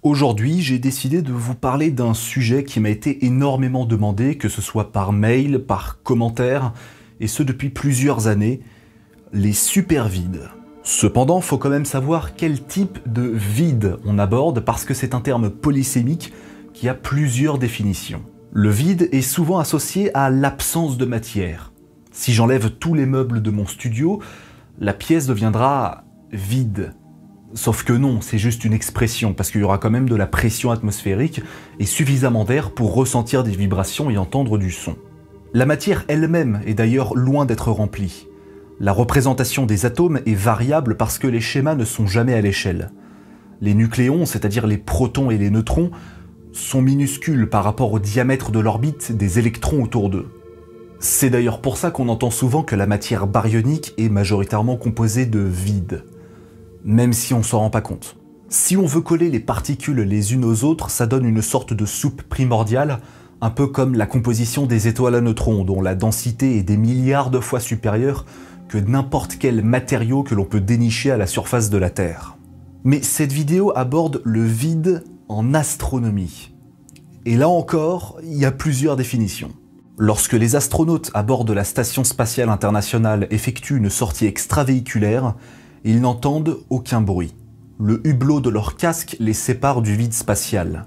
Aujourd'hui, j'ai décidé de vous parler d'un sujet qui m'a été énormément demandé, que ce soit par mail, par commentaire, et ce depuis plusieurs années, les supervides. Cependant, faut quand même savoir quel type de vide on aborde, parce que c'est un terme polysémique qui a plusieurs définitions. Le vide est souvent associé à l'absence de matière. Si j'enlève tous les meubles de mon studio, la pièce deviendra vide. Sauf que non, c'est juste une expression, parce qu'il y aura quand même de la pression atmosphérique et suffisamment d'air pour ressentir des vibrations et entendre du son. La matière elle-même est d'ailleurs loin d'être remplie. La représentation des atomes est variable parce que les schémas ne sont jamais à l'échelle. Les nucléons, c'est-à-dire les protons et les neutrons, sont minuscules par rapport au diamètre de l'orbite des électrons autour d'eux. C'est d'ailleurs pour ça qu'on entend souvent que la matière baryonique est majoritairement composée de vide. Même si on s'en rend pas compte. Si on veut coller les particules les unes aux autres, ça donne une sorte de soupe primordiale, un peu comme la composition des étoiles à neutrons, dont la densité est des milliards de fois supérieure que n'importe quel matériau que l'on peut dénicher à la surface de la Terre. Mais cette vidéo aborde le vide en astronomie. Et là encore, il y a plusieurs définitions. Lorsque les astronautes à bord de la Station Spatiale Internationale effectuent une sortie extravéhiculaire, ils n'entendent aucun bruit. Le hublot de leur casque les sépare du vide spatial.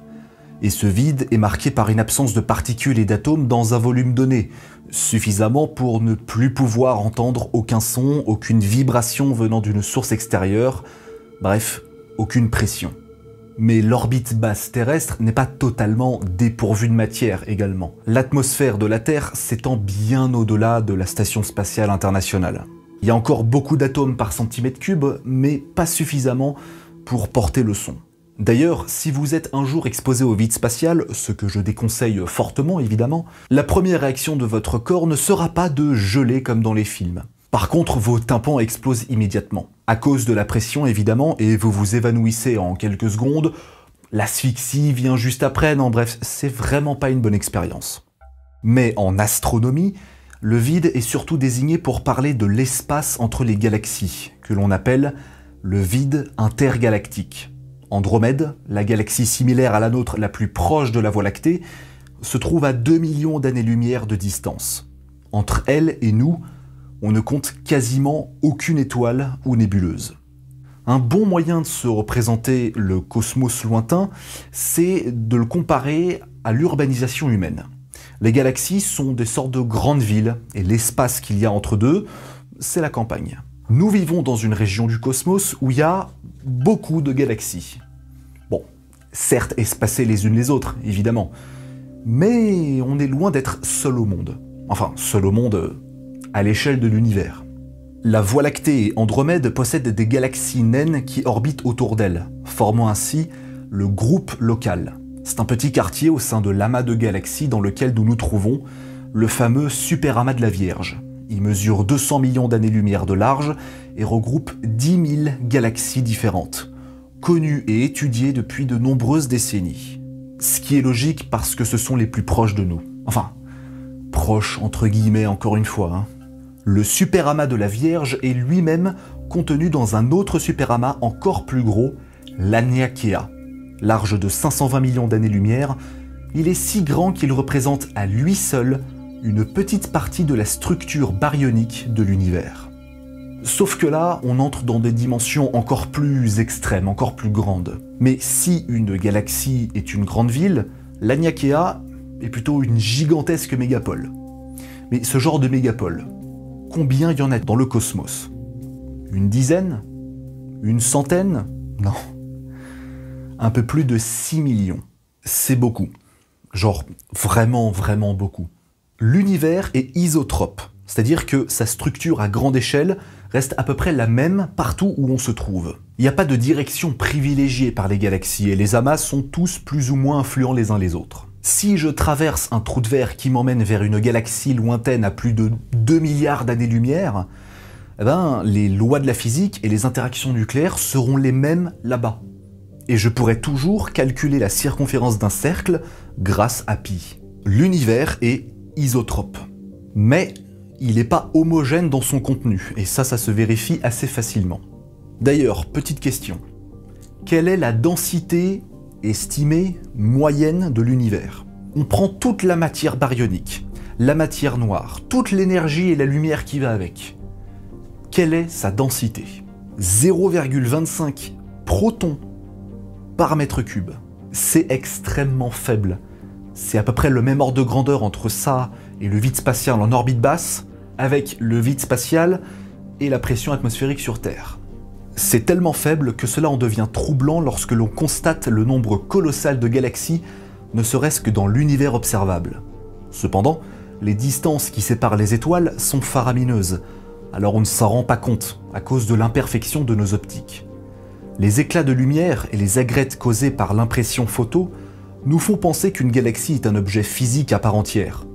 Et ce vide est marqué par une absence de particules et d'atomes dans un volume donné, suffisamment pour ne plus pouvoir entendre aucun son, aucune vibration venant d'une source extérieure, bref, aucune pression. Mais l'orbite basse terrestre n'est pas totalement dépourvue de matière également. L'atmosphère de la Terre s'étend bien au-delà de la Station Spatiale Internationale. Il y a encore beaucoup d'atomes par centimètre cube, mais pas suffisamment pour porter le son. D'ailleurs, si vous êtes un jour exposé au vide spatial, ce que je déconseille fortement évidemment, la première réaction de votre corps ne sera pas de geler comme dans les films. Par contre, vos tympans explosent immédiatement. À cause de la pression évidemment, et vous vous évanouissez en quelques secondes, l'asphyxie vient juste après, non bref, c'est vraiment pas une bonne expérience. Mais en astronomie, le vide est surtout désigné pour parler de l'espace entre les galaxies, que l'on appelle le vide intergalactique. Andromède, la galaxie similaire à la nôtre la plus proche de la Voie lactée, se trouve à 2 millions d'années-lumière de distance. Entre elle et nous, on ne compte quasiment aucune étoile ou nébuleuse. Un bon moyen de se représenter le cosmos lointain, c'est de le comparer à l'urbanisation humaine. Les galaxies sont des sortes de grandes villes, et l'espace qu'il y a entre deux, c'est la campagne. Nous vivons dans une région du cosmos où il y a beaucoup de galaxies. Bon, certes espacées les unes les autres, évidemment, mais on est loin d'être seul au monde. Enfin, seul au monde à l'échelle de l'univers. La Voie lactée et Andromède possèdent des galaxies naines qui orbitent autour d'elle, formant ainsi le groupe local. C'est un petit quartier au sein de l'amas de galaxies dans lequel nous nous trouvons, le fameux superamas de la Vierge. Il mesure 200 millions d'années-lumière de large et regroupe 10 000 galaxies différentes, connues et étudiées depuis de nombreuses décennies. Ce qui est logique parce que ce sont les plus proches de nous. Enfin, proches entre guillemets encore une fois. Hein. Le superamas de la Vierge est lui-même contenu dans un autre superamas encore plus gros, l'Aniakea. Large de 520 millions d'années-lumière, il est si grand qu'il représente à lui seul une petite partie de la structure baryonique de l'univers. Sauf que là, on entre dans des dimensions encore plus extrêmes, encore plus grandes. Mais si une galaxie est une grande ville, l'Aniakea est plutôt une gigantesque mégapole. Mais ce genre de mégapole, combien il y en a dans le cosmos? Une dizaine? Une centaine? Non. Un peu plus de 6 millions. C'est beaucoup. Genre vraiment, vraiment beaucoup. L'univers est isotrope, c'est-à-dire que sa structure à grande échelle reste à peu près la même partout où on se trouve. Il n'y a pas de direction privilégiée par les galaxies et les amas sont tous plus ou moins influents les uns les autres. Si je traverse un trou de verre qui m'emmène vers une galaxie lointaine à plus de 2 milliards d'années-lumière, eh ben, les lois de la physique et les interactions nucléaires seront les mêmes là-bas. Et je pourrais toujours calculer la circonférence d'un cercle grâce à pi. L'univers est isotrope. Mais il n'est pas homogène dans son contenu, et ça se vérifie assez facilement. D'ailleurs, petite question. Quelle est la densité estimée moyenne de l'univers. On prend toute la matière baryonique, la matière noire, toute l'énergie et la lumière qui va avec. Quelle est sa densité? 0,25 protons par mètre cube. C'est extrêmement faible. C'est à peu près le même ordre de grandeur entre ça et le vide spatial en orbite basse, avec le vide spatial et la pression atmosphérique sur Terre. C'est tellement faible que cela en devient troublant lorsque l'on constate le nombre colossal de galaxies, ne serait-ce que dans l'univers observable. Cependant, les distances qui séparent les étoiles sont faramineuses, alors on ne s'en rend pas compte à cause de l'imperfection de nos optiques. Les éclats de lumière et les aigrettes causées par l'impression photo nous font penser qu'une galaxie est un objet physique à part entière.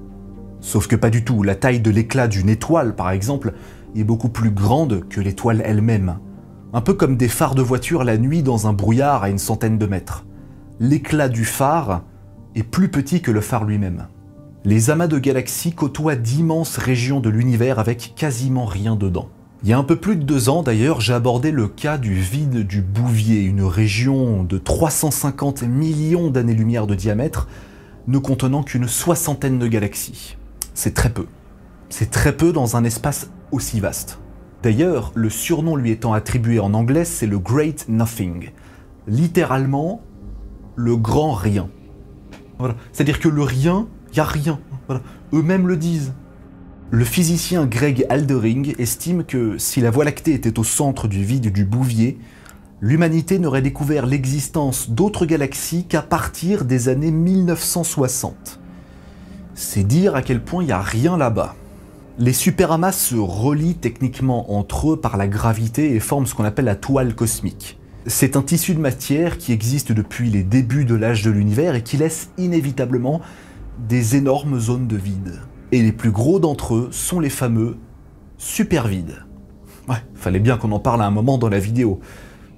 Sauf que pas du tout, la taille de l'éclat d'une étoile par exemple est beaucoup plus grande que l'étoile elle-même. Un peu comme des phares de voiture la nuit dans un brouillard à une centaine de mètres. L'éclat du phare est plus petit que le phare lui-même. Les amas de galaxies côtoient d'immenses régions de l'univers avec quasiment rien dedans. Il y a un peu plus de 2 ans d'ailleurs, j'ai abordé le cas du vide du Bouvier, une région de 350 millions d'années-lumière de diamètre, ne contenant qu'une soixantaine de galaxies. C'est très peu. C'est très peu dans un espace aussi vaste. D'ailleurs, le surnom lui étant attribué en anglais, c'est le Great Nothing. Littéralement, le grand rien. Voilà. C'est-à-dire que le rien, il n'y a rien. Voilà. Eux-mêmes le disent. Le physicien Greg Aldering estime que si la Voie lactée était au centre du vide du Bouvier, l'humanité n'aurait découvert l'existence d'autres galaxies qu'à partir des années 1960. C'est dire à quel point il n'y a rien là-bas. Les superamas se relient techniquement entre eux par la gravité et forment ce qu'on appelle la toile cosmique. C'est un tissu de matière qui existe depuis les débuts de l'âge de l'univers et qui laisse inévitablement des énormes zones de vide. Et les plus gros d'entre eux sont les fameux supervides. Ouais, fallait bien qu'on en parle à un moment dans la vidéo.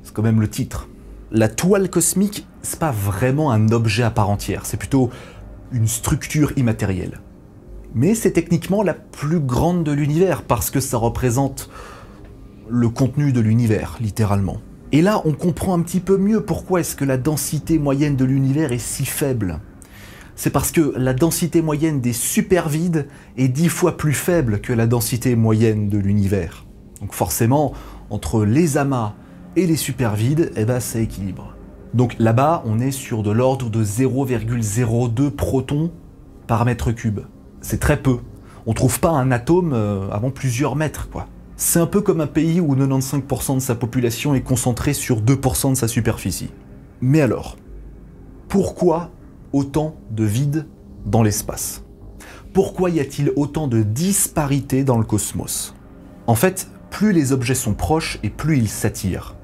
C'est quand même le titre. La toile cosmique, c'est pas vraiment un objet à part entière, c'est plutôt une structure immatérielle. Mais c'est techniquement la plus grande de l'univers, parce que ça représente le contenu de l'univers, littéralement. Et là, on comprend un petit peu mieux pourquoi est-ce que la densité moyenne de l'univers est si faible. C'est parce que la densité moyenne des supervides est 10 fois plus faible que la densité moyenne de l'univers. Donc forcément, entre les amas et les supervides, eh ben, ça équilibre. Donc là-bas, on est sur de l'ordre de 0,02 protons par mètre cube. C'est très peu. On trouve pas un atome avant plusieurs mètres, quoi. C'est un peu comme un pays où 95% de sa population est concentrée sur 2% de sa superficie. Mais alors, pourquoi autant de vide dans l'espace? Pourquoi y a-t-il autant de disparités dans le cosmos? En fait, plus les objets sont proches et plus ils s'attirent.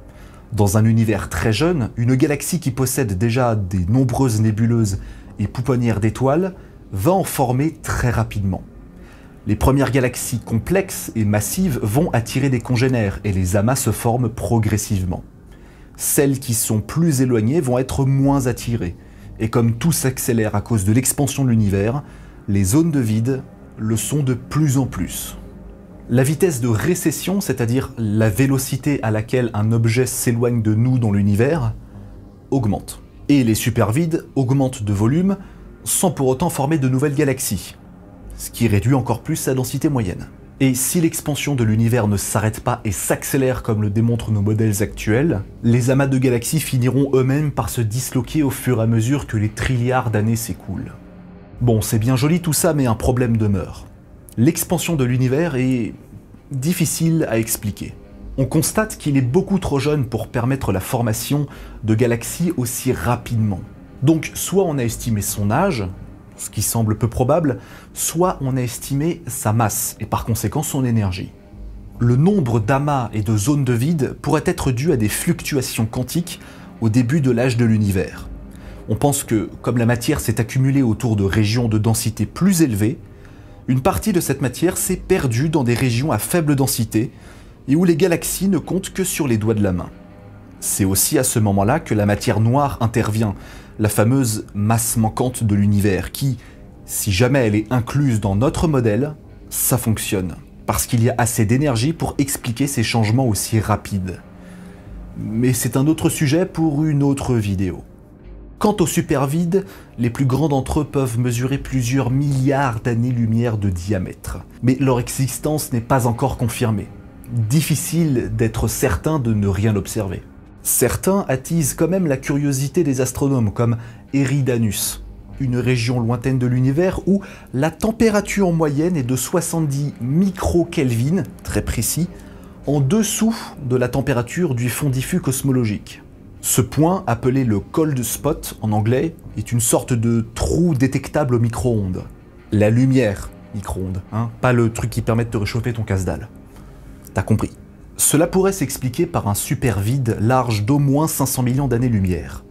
Dans un univers très jeune, une galaxie qui possède déjà des nombreuses nébuleuses et pouponnières d'étoiles va en former très rapidement. Les premières galaxies complexes et massives vont attirer des congénères et les amas se forment progressivement. Celles qui sont plus éloignées vont être moins attirées, et comme tout s'accélère à cause de l'expansion de l'univers, les zones de vide le sont de plus en plus. La vitesse de récession, c'est-à-dire la vélocité à laquelle un objet s'éloigne de nous dans l'univers, augmente. Et les supervides augmentent de volume sans pour autant former de nouvelles galaxies, ce qui réduit encore plus sa densité moyenne. Et si l'expansion de l'univers ne s'arrête pas et s'accélère comme le démontrent nos modèles actuels, les amas de galaxies finiront eux-mêmes par se disloquer au fur et à mesure que les trilliards d'années s'écoulent. Bon, c'est bien joli tout ça, mais un problème demeure. L'expansion de l'univers est difficile à expliquer. On constate qu'il est beaucoup trop jeune pour permettre la formation de galaxies aussi rapidement. Donc soit on a estimé son âge, ce qui semble peu probable, soit on a estimé sa masse et par conséquent son énergie. Le nombre d'amas et de zones de vide pourrait être dû à des fluctuations quantiques au début de l'âge de l'univers. On pense que, comme la matière s'est accumulée autour de régions de densité plus élevées, une partie de cette matière s'est perdue dans des régions à faible densité et où les galaxies ne comptent que sur les doigts de la main. C'est aussi à ce moment-là que la matière noire intervient, la fameuse masse manquante de l'univers qui, si jamais elle est incluse dans notre modèle, ça fonctionne, parce qu'il y a assez d'énergie pour expliquer ces changements aussi rapides. Mais c'est un autre sujet pour une autre vidéo. Quant aux supervides, les plus grands d'entre eux peuvent mesurer plusieurs milliards d'années-lumière de diamètre. Mais leur existence n'est pas encore confirmée. Difficile d'être certain de ne rien observer. Certains attisent quand même la curiosité des astronomes, comme Eridanus, une région lointaine de l'univers où la température moyenne est de 70 microkelvin, très précis, en dessous de la température du fond diffus cosmologique. Ce point, appelé le cold spot en anglais, est une sorte de trou détectable au micro-ondes. La lumière micro-ondes, hein, pas le truc qui permet de te réchauffer ton casse-dalle. T'as compris. Cela pourrait s'expliquer par un supervide large d'au moins 500 millions d'années-lumière.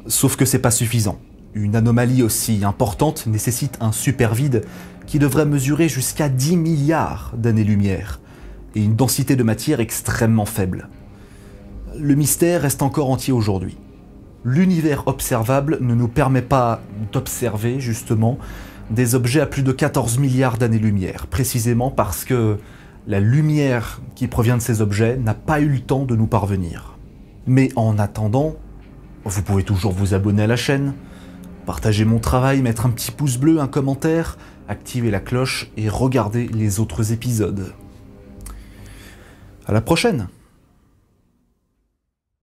Sauf que c'est pas suffisant. Une anomalie aussi importante nécessite un supervide qui devrait mesurer jusqu'à 10 milliards d'années-lumière, et une densité de matière extrêmement faible. Le mystère reste encore entier aujourd'hui. L'univers observable ne nous permet pas d'observer, justement, des objets à plus de 14 milliards d'années-lumière, précisément parce que la lumière qui provient de ces objets n'a pas eu le temps de nous parvenir. Mais en attendant, vous pouvez toujours vous abonner à la chaîne, partager mon travail, mettre un petit pouce bleu, un commentaire, activer la cloche et regarder les autres épisodes. À la prochaine!